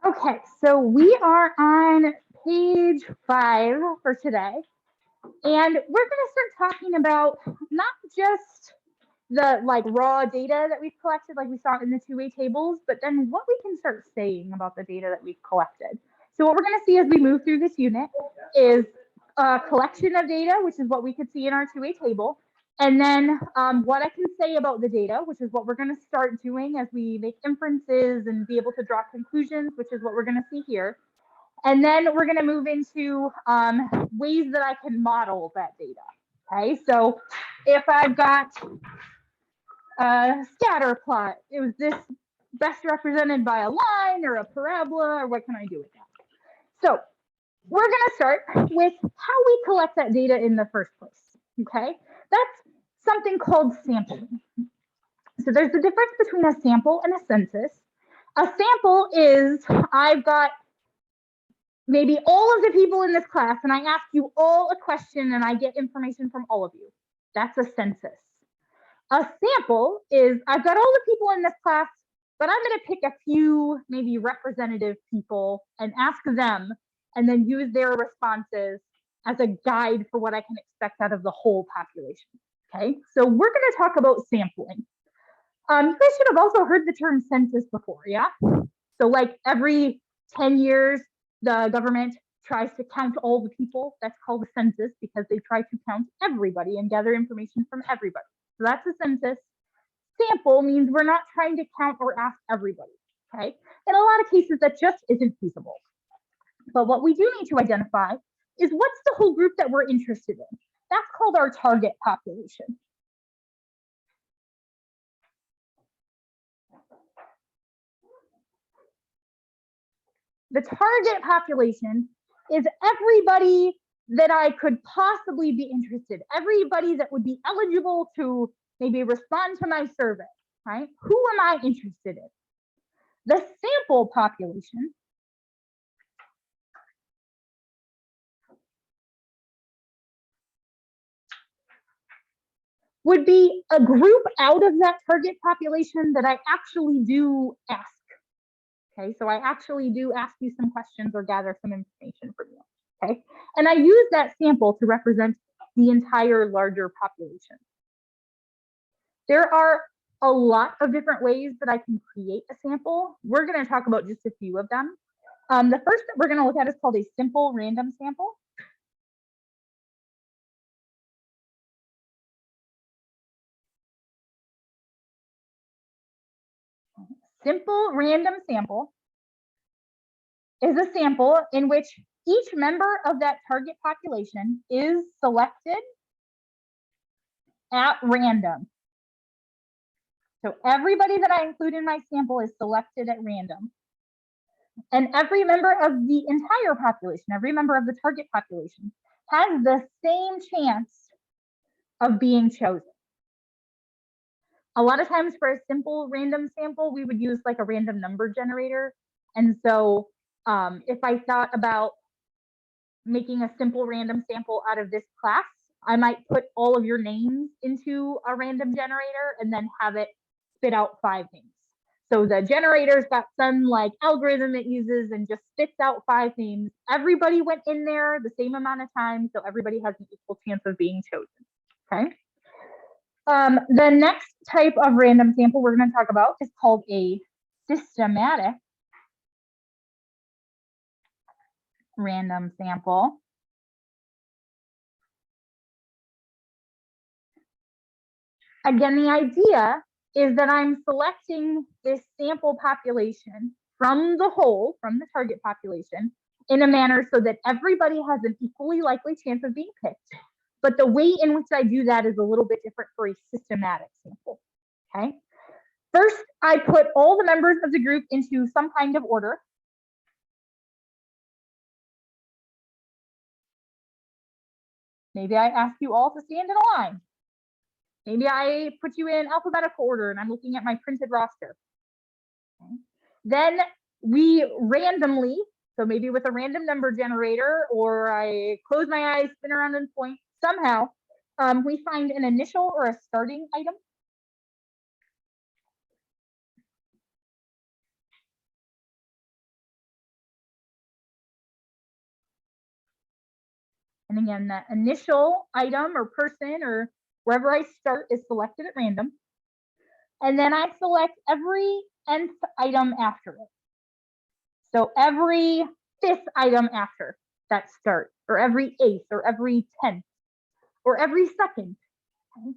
Okay, so we are on page 5 for today, and we're going to start talking about not just the raw data that we've collected, like we saw in the two-way tables, but then what we can start saying about the data that we've collected. So what we're going to see as we move through this unit is a collection of data, which is what we could see in our two-way table, and then what I can say about the data, which is what we're going to start doing as we make inferences and be able to draw conclusions, which is what we're going to see here. And then we're going to move into ways that I can model that data. Okay, so if I've got a scatter plot, is this best represented by a line or a parabola, or what can I do with that? So we're going to start with how we collect that data in the first place. Okay, that's something called sampling. So there's a difference between a sample and a census. A sample is I've got maybe all of the people in this class and I ask you all a question and I get information from all of you. That's a census. A sample is I've got all the people in this class, but I'm going to pick a few maybe representative people and ask them and then use their responses as a guide for what I can expect out of the whole population. Okay, so we're going to talk about sampling. You guys should have also heard the term census before, yeah? So like every 10 years, the government tries to count all the people. That's called a census because they try to count everybody and gather information from everybody. So that's a census. Sample means we're not trying to count or ask everybody, okay? In a lot of cases, that just isn't feasible. But what we do need to identify is what's the whole group that we're interested in. That's called our target population. The target population is everybody that I could possibly be interested, everybody that would be eligible to maybe respond to my survey, right? Who am I interested in? The sample population would be a group out of that target population that I actually do ask. Okay, so I actually do ask you some questions or gather some information from you. Okay, and I use that sample to represent the entire larger population. There are a lot of different ways that I can create a sample. We're going to talk about just a few of them. The first that we're going to look at is called a simple random sample. Simple random sample is a sample in which each member of that target population is selected at random. So everybody that I include in my sample is selected at random. And every member of the entire population, every member of the target population has the same chance of being chosen. A lot of times for a simple random sample, we would use like a random number generator. And so if I thought about making a simple random sample out of this class, I might put all of your names into a random generator and then have it spit out 5 names. So the generator's got some like algorithm it uses and just spits out 5 names. Everybody went in there the same amount of time, so everybody has an equal chance of being chosen. Okay. The next type of random sample we're going to talk about is called a systematic random sample. Again, the idea is that I'm selecting this sample population from the whole, from the target population, in a manner so that everybody has an equally likely chance of being picked. But the way in which I do that is a little bit different for a systematic sample. Okay. First, I put all the members of the group into some kind of order. Maybe I ask you all to stand in a line. Maybe I put you in alphabetical order and I'm looking at my printed roster. Okay. Then we randomly, so maybe with a random number generator, or I close my eyes, spin around and point, somehow we find an initial or a starting item. And again, that initial item or person or wherever I start is selected at random. And then I select every nth item after it. So every 5th item after that start, or every 8th, or every 10th, or every 2nd. Okay?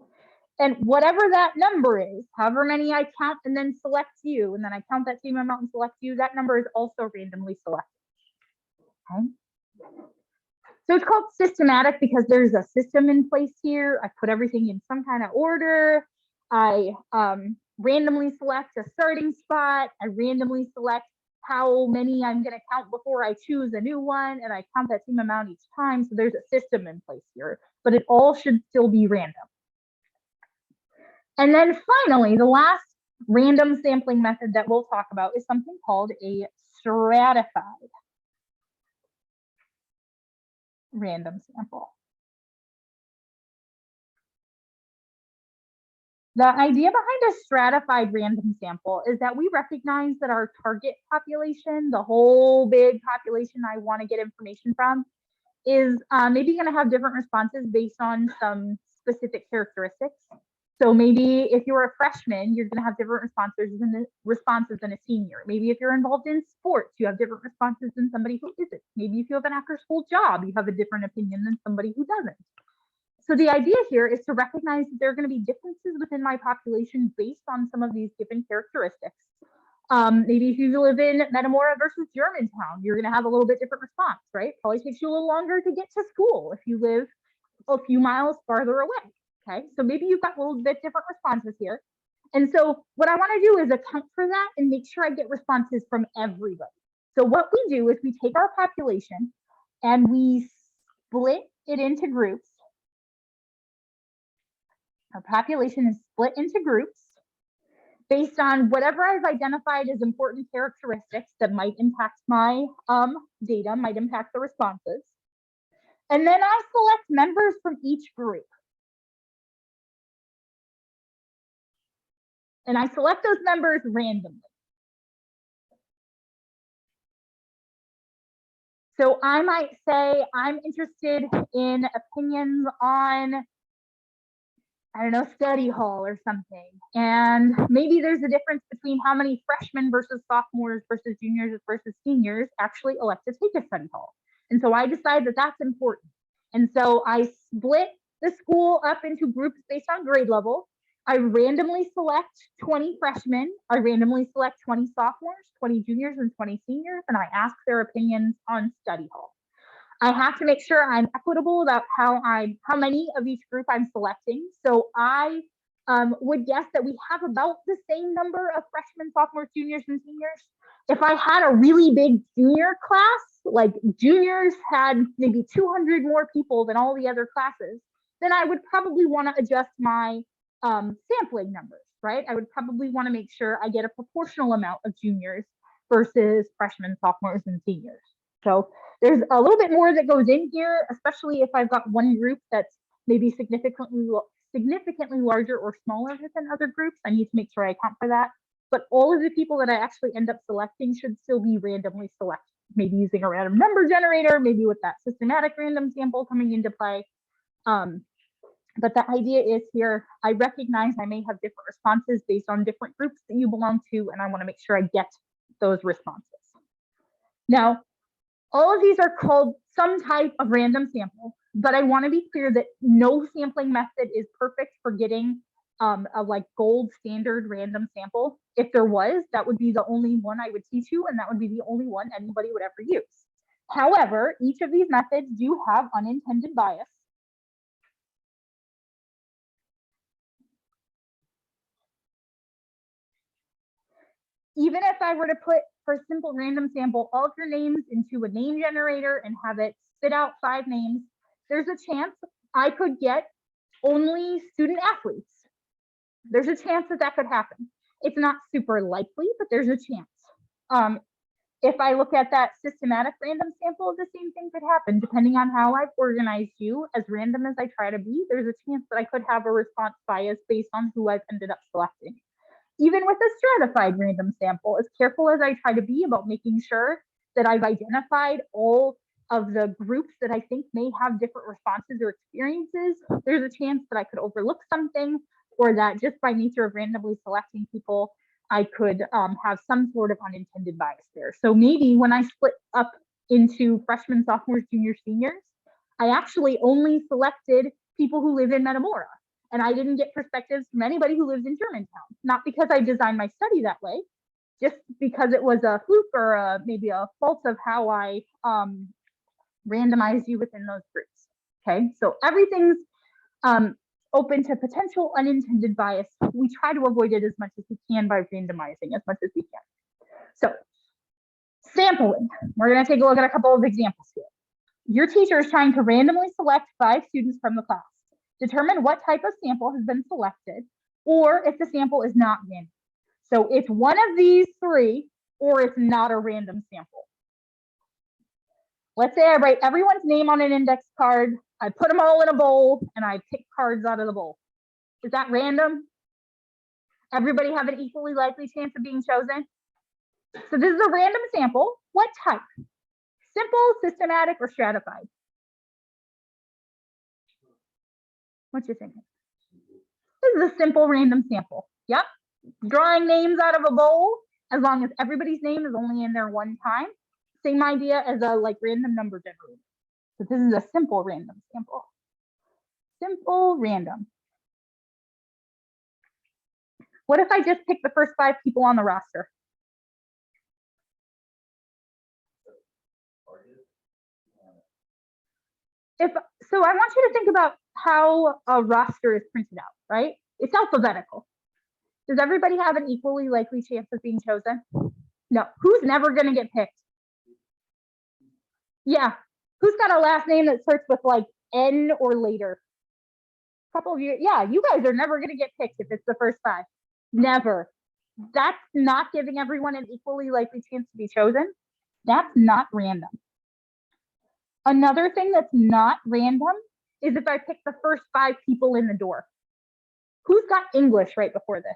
And whatever that number is, however many I count and then select you, and then I count that same amount and select you, that number is also randomly selected. Okay? So it's called systematic because there's a system in place here. I put everything in some kind of order. I randomly select a starting spot. I randomly select how many I'm going to count before I choose a new one, and I count that same amount each time. So there's a system in place here, but it all should still be random. And then finally, the last random sampling method that we'll talk about is something called a stratified random sample. The idea behind a stratified random sample is that we recognize that our target population, the whole big population I want to get information from, is maybe going to have different responses based on some specific characteristics. So maybe if you're a freshman, you're going to have different responses than a senior. Maybe if you're involved in sports, you have different responses than somebody who isn't. Maybe if you have an after-school job, you have a different opinion than somebody who doesn't. So the idea here is to recognize that there are going to be differences within my population based on some of these given characteristics. Maybe if you live in Metamora versus Germantown, you're going to have a little bit different response, right? Probably takes you a little longer to get to school if you live a few miles farther away. Okay, so maybe you've got a little bit different responses here. And so what I want to do is account for that and make sure I get responses from everybody. So what we do is we take our population and we split it into groups. Our population is split into groups based on whatever I've identified as important characteristics that might impact my data, might impact the responses. And then I select members from each group. And I select those members randomly. So I might say I'm interested in opinions on, I don't know, study hall or something. And maybe there's a difference between how many freshmen versus sophomores versus juniors versus seniors actually elect to take a study hall. And so I decide that that's important. And so I split the school up into groups based on grade level. I randomly select 20 freshmen. I randomly select 20 sophomores, 20 juniors, and 20 seniors, and I ask their opinions on study hall. I have to make sure I'm equitable about how many of each group I'm selecting. So I would guess that we have about the same number of freshmen, sophomores, juniors, and seniors. If I had a really big junior class, like juniors had maybe 200 more people than all the other classes, then I would probably want to adjust my sampling numbers, right? I would probably want to make sure I get a proportional amount of juniors versus freshmen, sophomores, and seniors. So there's a little bit more that goes in here, especially if I've got one group that's maybe significantly larger or smaller than other groups. I need to make sure I account for that. But all of the people that I actually end up selecting should still be randomly selected, maybe using a random number generator, maybe with that systematic random sample coming into play. But the idea is here, I recognize I may have different responses based on different groups that you belong to, and I want to make sure I get those responses. Now, all of these are called some type of random sample, but I want to be clear that no sampling method is perfect for getting a like gold standard random sample. If there was, that would be the only one I would teach you, and that would be the only one anybody would ever use. However, each of these methods do have unintended bias. Even if I were to put, for simple random sample, all of your names into a name generator and have it spit out 5 names, there's a chance I could get only student athletes. There's a chance that that could happen. It's not super likely, but there's a chance. If I look at that systematic random sample, the same thing could happen. Depending on how I've organized you, as random as I try to be, there's a chance that I could have a response bias based on who I've ended up selecting. Even with a stratified random sample, as careful as I try to be about making sure that I've identified all of the groups that I think may have different responses or experiences, there's a chance that I could overlook something, or that just by nature of randomly selecting people, I could have some sort of unintended bias there. So maybe when I split up into freshmen, sophomores, juniors, seniors, I actually only selected people who live in Metamora. And I didn't get perspectives from anybody who lives in Germantown. Not because I designed my study that way, just because it was a fluke or maybe a fault of how I randomized you within those groups. Okay, so everything's open to potential unintended bias. We try to avoid it as much as we can by randomizing as much as we can. So sampling, we're going to take a look at a couple of examples here. Your teacher is trying to randomly select 5 students from the class. Determine what type of sample has been selected, or if the sample is not random. So it's one of these 3, or it's not a random sample. Let's say I write everyone's name on an index card, I put them all in a bowl, and I pick cards out of the bowl. Is that random? Everybody have an equally likely chance of being chosen? So this is a random sample. What type? Simple, systematic, or stratified? What you thinking? This is a simple random sample. Yep. Drawing names out of a bowl, as long as everybody's name is only in there one time. Same idea as a random number generator. So this is a simple random sample. Simple random. What if I just pick the first 5 people on the roster? So I want you to think about how a roster is printed out, right? It's alphabetical. Does everybody have an equally likely chance of being chosen? No. Who's never going to get picked? Yeah. Who's got a last name that starts with N or later? A couple of you. Yeah, you guys are never going to get picked if it's the first 5. Never. That's not giving everyone an equally likely chance to be chosen. That's not random. Another thing that's not random is if I pick the first 5 people in the door. Who's got English right before this?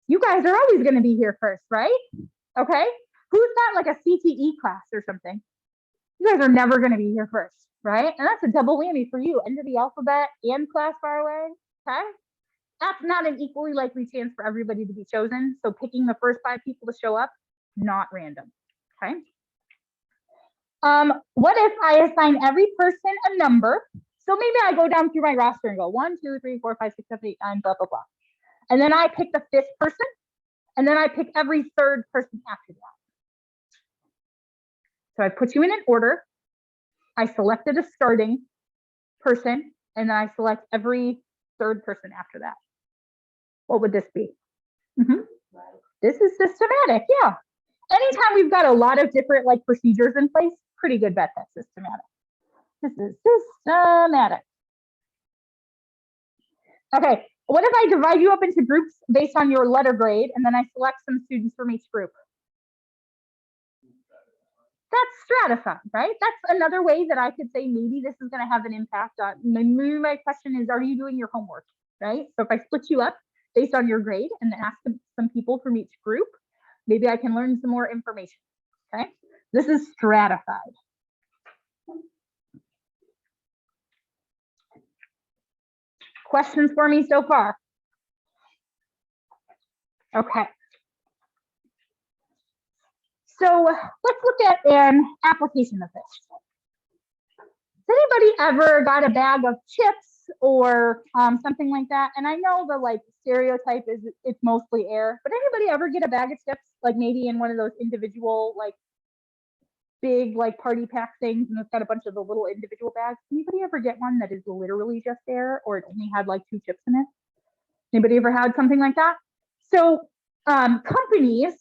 You guys are always going to be here first, right? Okay. Who's got a CTE class or something? You guys are never going to be here first, right? And that's a double whammy for you. End of the alphabet and class far away. Okay. That's not an equally likely chance for everybody to be chosen. So picking the first 5 people to show up, not random. Okay. What if I assign every person a number? So maybe I go down through my roster and go 1, 2, 3, 4, 5, 6, 7, 8, 9, blah, blah, blah. And then I pick the 5th person, and then I pick every 3rd person after that. So I put you in an order. I selected a starting person, and then I select every 3rd person after that. What would this be? This is systematic, yeah. Anytime we've got a lot of different procedures in place, pretty good bet that's systematic. This is systematic. Okay, what if I divide you up into groups based on your letter grade, and then I select some students from each group? That's stratified, right? That's another way that I could say maybe this is going to have an impact on, maybe my question is, are you doing your homework, right? So if I split you up based on your grade and ask some people from each group, maybe I can learn some more information, okay? This is stratified. Questions for me so far? Okay. So let's look at an application of this. Has anybody ever got a bag of chips or something like that? And I know the stereotype is it's mostly air, but anybody ever get a bag of chips, maybe in one of those individual big party pack things, and it's got a bunch of the little individual bags? Anybody ever get one that is literally just air, or it only had 2 chips in it? Anybody ever had something like that? So companies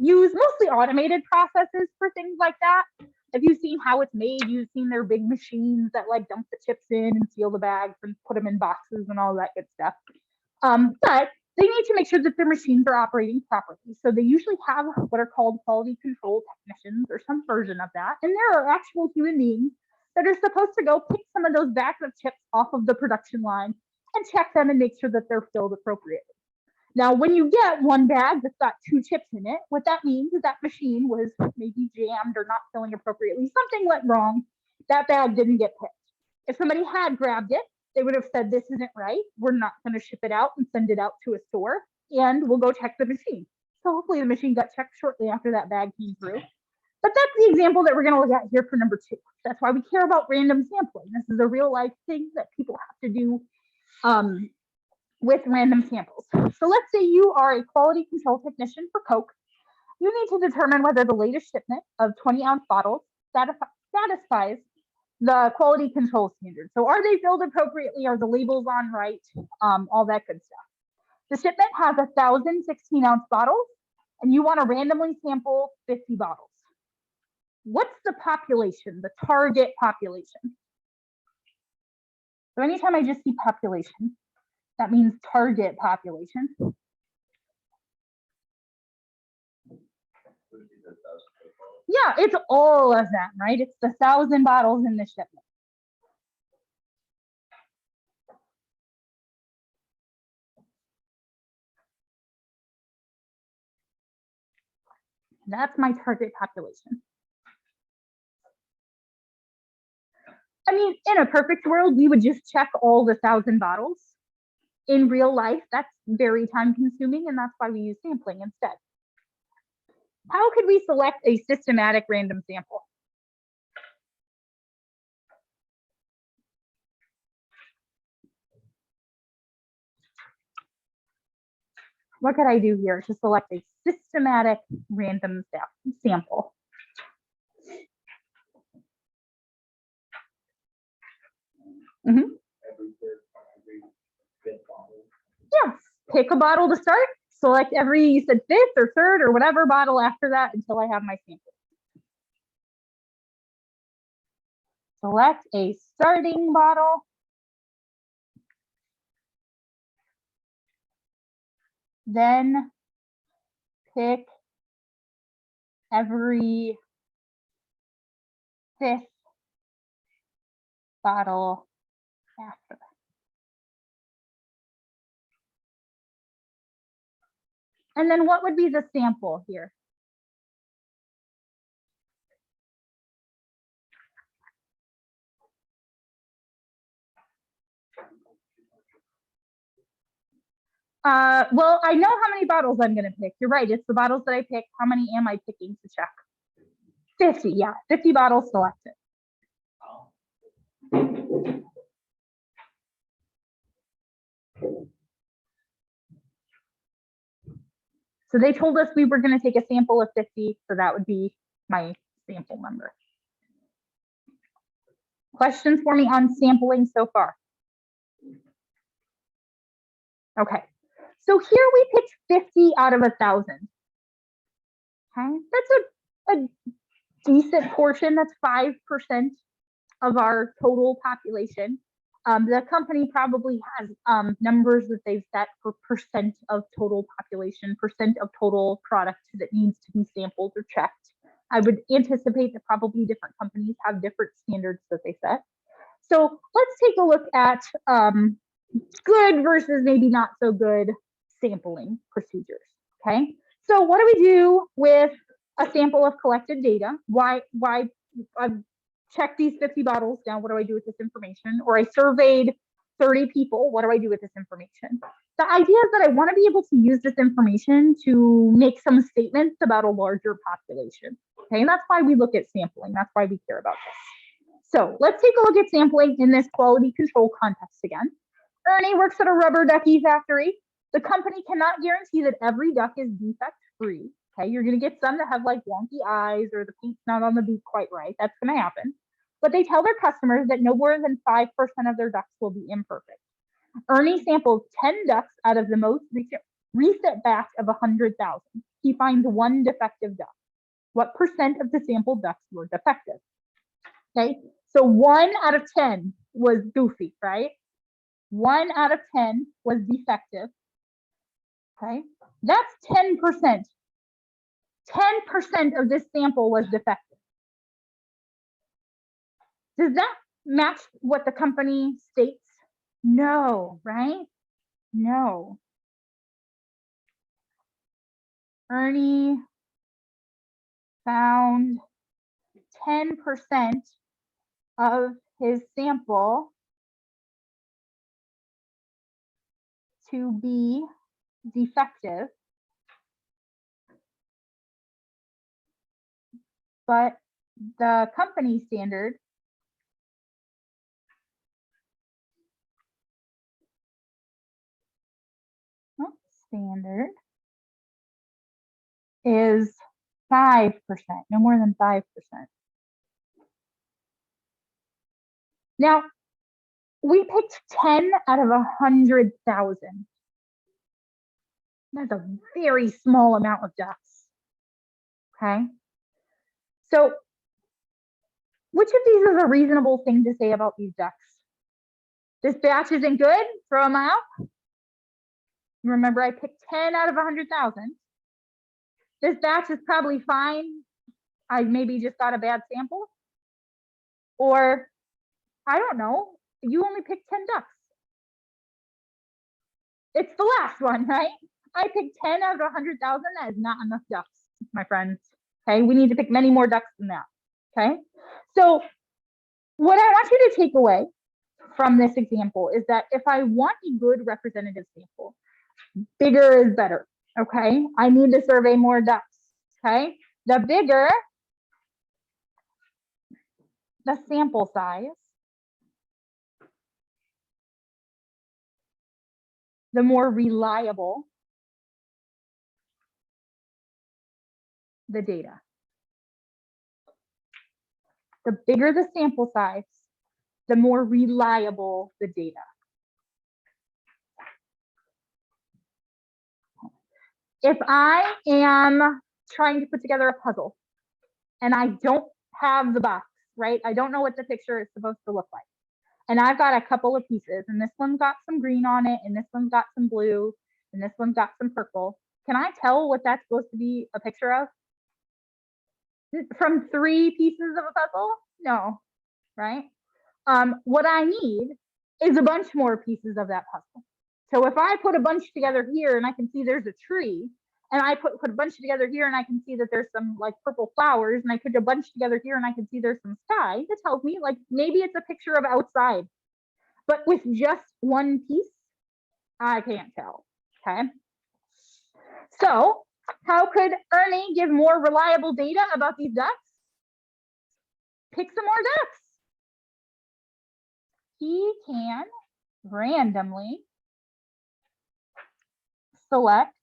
use mostly automated processes for things like that. If you've seen how it's made, you've seen their big machines that dump the chips in and seal the bags and put them in boxes and all that good stuff. But they need to make sure that their machines are operating properly. So they usually have what are called quality control technicians or some version of that. And there are actual human beings that are supposed to go pick some of those bags of chips off of the production line and check them and make sure that they're filled appropriately. Now, when you get one bag that's got 2 chips in it, what that means is that machine was maybe jammed or not filling appropriately. Something went wrong. That bag didn't get picked. If somebody had grabbed it, they would have said, this isn't right. We're not going to ship it out and send it out to a store, and we'll go check the machine. So hopefully the machine got checked shortly after that bag came through. But that's the example that we're going to look at here for number 2. That's why we care about random sampling. This is a real life thing that people have to do with random samples. So let's say you are a quality control technician for Coke. You need to determine whether the latest shipment of 20-ounce bottles satisfies the quality control standards. So are they filled appropriately? Are the labels on right? All that good stuff. The shipment has 1,000 16-ounce bottles, and you want to randomly sample 50 bottles. What's the population, the target population? So anytime I just see population, that means target population. Yeah, it's all of them, right? It's the 1,000 bottles in the shipment. That's my target population. I mean, in a perfect world, we would just check all the 1,000 bottles. In real life, that's very time consuming, and that's why we use sampling instead. How could we select a systematic random sample? What could I do here to select a systematic random sample? Mm-hmm. Yes, pick a bottle to start, select every, you said 5th or 3rd or whatever bottle after that until I have my sample. Select a starting bottle. Then pick every 5th bottle after. And then what would be the sample here? Well, I know how many bottles I'm going to pick. You're right. It's the bottles that I pick. How many am I picking to check? 50. Yeah, 50 bottles selected. So they told us we were going to take a sample of 50. So that would be my sample number. Questions for me on sampling so far? Okay. So here we picked 50 out of 1,000. Okay, that's a decent portion. That's 5% of our total population. The company probably has numbers that they've set for percent of total population, percent of total product that needs to be sampled or checked. I would anticipate that probably different companies have different standards that they set. So let's take a look at good versus maybe not so good sampling procedures. Okay, so what do we do with a sample of collected data? Why check these 50 bottles down? What do I do with this information? Or I surveyed 30 people. What do I do with this information? The idea is that I want to be able to use this information to make some statements about a larger population. Okay, and that's why we look at sampling. That's why we care about this. So let's take a look at sampling in this quality control context again. Ernie works at a rubber ducky factory. The company cannot guarantee that every duck is defect free. Okay, you're going to get some that have like wonky eyes or the paint's not on the beak quite right. That's going to happen. But they tell their customers that no more than 5% of their ducks will be imperfect. Ernie sampled 10 ducks out of the most recent batch of 100,000. He finds one defective duck. What percent of the sampled ducks were defective? Okay, so 1 out of 10 was goofy, right? 1 out of 10 was defective. Okay, that's 10%. 10% of this sample was defective. Does that match what the company states? No, right? No. Ernie found 10% of his sample to be defective, but the company standard is 5%, no more than 5%. Now, we picked 10 out of 100,000. That's a very small amount of ducks. Okay. So, which of these is a reasonable thing to say about these ducks? This batch isn't good, throw them out. Remember, I picked 10 out of 100,000. This batch is probably fine. I maybe just got a bad sample. Or, I don't know, you only picked 10 ducks. It's the last one, right? I picked 10 out of 100,000. That is not enough ducks, my friends. Okay, we need to pick many more ducks than that. Okay, so what I want you to take away from this example is that if I want a good representative sample, bigger is better. Okay, I need to survey more ducks. Okay, the bigger the sample size, the more reliable the data. The bigger the sample size, the more reliable the data. If I am trying to put together a puzzle and I don't have the box, right? I don't know what the picture is supposed to look like. And I've got a couple of pieces, and this one's got some green on it, and this one's got some blue, and this one's got some purple. Can I tell what that's supposed to be a picture of? From 3 pieces of a puzzle? No, right? What I need is a bunch more pieces of that puzzle. So if I put a bunch together here and I can see there's a tree, and I put a bunch together here and I can see that there's some like purple flowers, and I put a bunch together here and I can see there's some sky, that tells me like maybe it's a picture of outside. But with just one piece, I can't tell. Okay. So how could Ernie give more reliable data about these ducks? Pick some more ducks. He can randomly select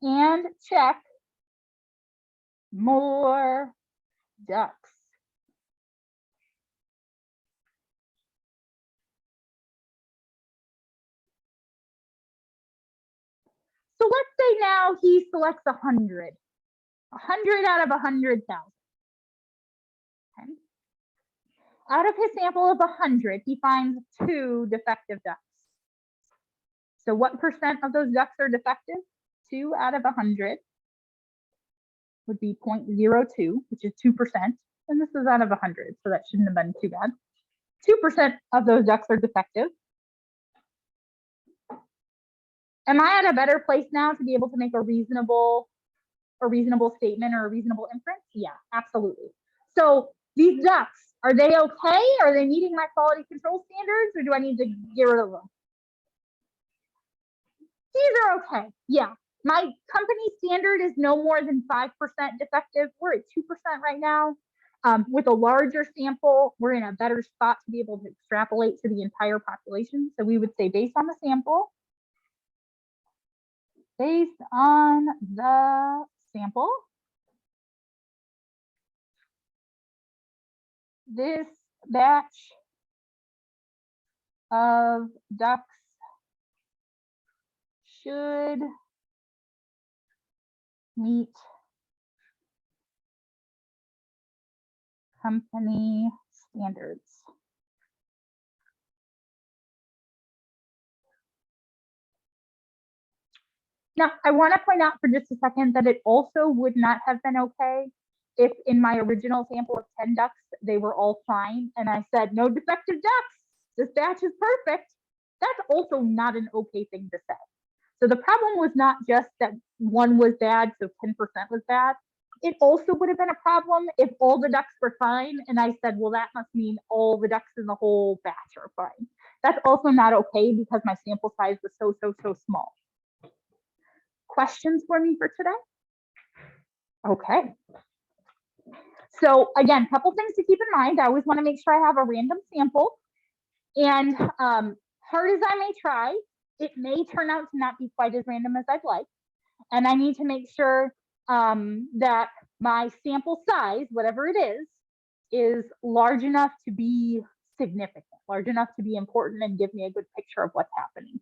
and check more ducks. So let's say now he selects 100. 100 out of 100,000. Okay. Out of his sample of 100, he finds 2 defective ducks. So what percent of those ducks are defective? 2 out of 100 would be 0.02, which is 2%. And this is out of 100, so that shouldn't have been too bad. 2% of those ducks are defective. Am I at a better place now to be able to make a reasonable statement or a reasonable inference? Yeah, absolutely. So these ducks, are they okay? Are they meeting my quality control standards, or do I need to get rid of them? These are okay. Yeah, my company standard is no more than 5% defective. We're at 2% right now. With a larger sample, we're in a better spot to be able to extrapolate to the entire population. So we would say based on the sample, this batch of ducks should meet company standards. Now, I want to point out for just a second that it also would not have been okay if in my original sample of 10 ducks, they were all fine, and I said, no defective ducks, this batch is perfect. That's also not an okay thing to say. So the problem was not just that one was bad, so 10% was bad. It also would have been a problem if all the ducks were fine, and I said, well, that must mean all the ducks in the whole batch are fine. That's also not okay because my sample size was so small. Questions for me for today? Okay. So again, a couple things to keep in mind. I always want to make sure I have a random sample. And hard as I may try, it may turn out to not be quite as random as I'd like. And I need to make sure that my sample size, whatever it is large enough to be significant, large enough to be important and give me a good picture of what's happening.